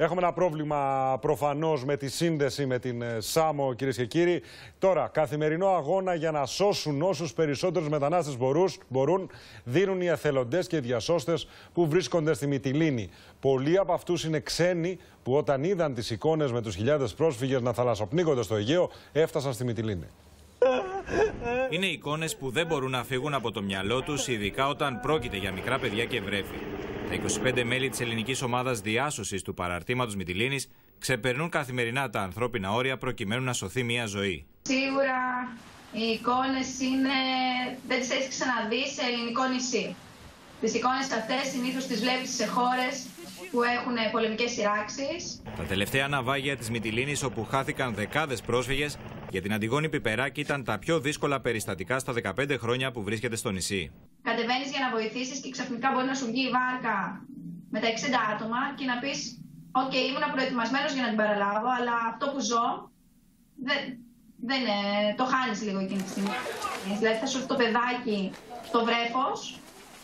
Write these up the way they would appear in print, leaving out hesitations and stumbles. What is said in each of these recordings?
Έχουμε ένα πρόβλημα προφανώς με τη σύνδεση με την Σάμο, κυρίες και κύριοι. Τώρα, καθημερινό αγώνα για να σώσουν όσους περισσότερους μετανάστες μπορούν, δίνουν οι εθελοντές και οι διασώστες που βρίσκονται στη Μυτιλήνη. Πολλοί από αυτούς είναι ξένοι που όταν είδαν τις εικόνες με τους χιλιάδες πρόσφυγες να θαλασσοπνίγονται στο Αιγαίο, έφτασαν στη Μυτιλήνη. Είναι εικόνες που δεν μπορούν να φύγουν από το μυαλό τους, ειδικά όταν πρόκειται για μικρά παιδιά και βρέφη. Τα 25 μέλη της ελληνικής ομάδας διάσωσης του παραρτήματος Μυτιλήνης ξεπερνούν καθημερινά τα ανθρώπινα όρια προκειμένου να σωθεί μια ζωή. Σίγουρα οι εικόνες είναι, δεν τις έχεις ξαναδεί σε ελληνικό νησί. Τις εικόνες αυτές συνήθως τις βλέπεις σε χώρες που έχουν πολεμικές σειράξεις. Τα τελευταία ναυάγια της Μυτιλήνης, όπου χάθηκαν δεκάδες πρόσφυγες, για την Αντιγόνη Πιπεράκη ήταν τα πιο δύσκολα περιστατικά στα 15 χρόνια που βρίσκεται στο νησί. Κατεβαίνεις για να βοηθήσεις και ξαφνικά μπορεί να σου βγει η βάρκα με τα 60 άτομα και να πεις «ΟΚ, ήμουν προετοιμασμένος για να την παραλάβω, αλλά αυτό που ζω δεν το χάνεις λίγο εκείνη τη στιγμή». Δηλαδή θα σου έρθει το παιδάκι στο βρέφος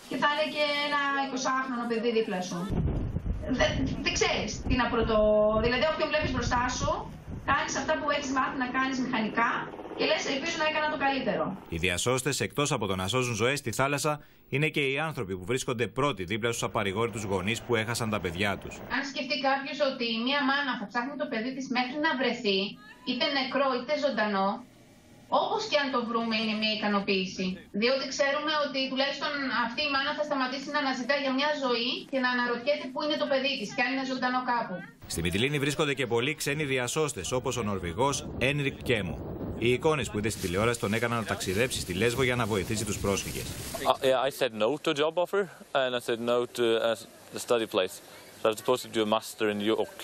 και θα είναι και ένα 20χρονο παιδί δίπλα σου. Δεν ξέρεις τι να Δηλαδή όποιον βλέπεις μπροστά σου, κάνεις αυτά που έχεις μάθει να κάνεις μηχανικά και λες ελπίζω να έκανα το καλύτερο. Οι διασώστες, εκτός από το να σώζουν ζωές στη θάλασσα, είναι και οι άνθρωποι που βρίσκονται πρώτοι δίπλα στους απαρηγόρητους γονείς που έχασαν τα παιδιά τους. Αν σκεφτεί κάποιος ότι μία μάνα θα ψάχνει το παιδί της μέχρι να βρεθεί, είτε νεκρό είτε ζωντανό, όπως και αν το βρούμε είναι μια ικανοποίηση. Διότι ξέρουμε ότι τουλάχιστον αυτή η μάνα θα σταματήσει να αναζητά για μια ζωή και να αναρωτιέται πού είναι το παιδί της και αν είναι ζωντανό κάπου. Στη Μυτιλήνη βρίσκονται και πολλοί ξένοι διασώστες, όπως ο Νορβηγός Ένρικ Κέμο. Οι εικόνες που είδε στη τηλεόραση τον έκαναν να ταξιδέψει στη Λέσβο για να βοηθήσει τους πρόσφυγες. I said no to a job offer and I said no to the study place. So I was supposed to do a master in York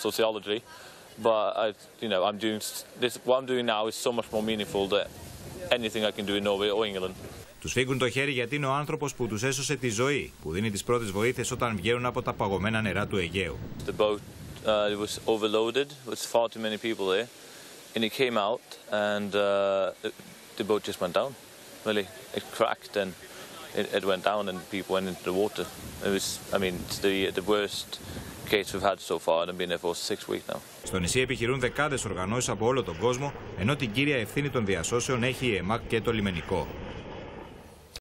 sociology, but I'm doing this. What I'm doing now is so much more meaningful than anything I can do in Norway or England. Τους φύγουν το χέρι γιατί είναι ο άνθρωπος που τους έσωσε τη ζωή, που δίνει τις πρώτες βοήθειες όταν βγαίνουν από τα παγωμένα νερά του Αιγαίου. The boat was overloaded, with far too many people there, and it came out and the boat just went down. Really, it cracked and it went down and people went into the water. It was, it's the worst case we've had so far and I've been there for 6 weeks now. Στο νησί επιχειρούν δεκάδες οργανώσεις από όλο τον κόσμο, ενώ την κύρια ευθύνη των διασώσεων έχει η ΕΜΑΚ και το λιμενικό.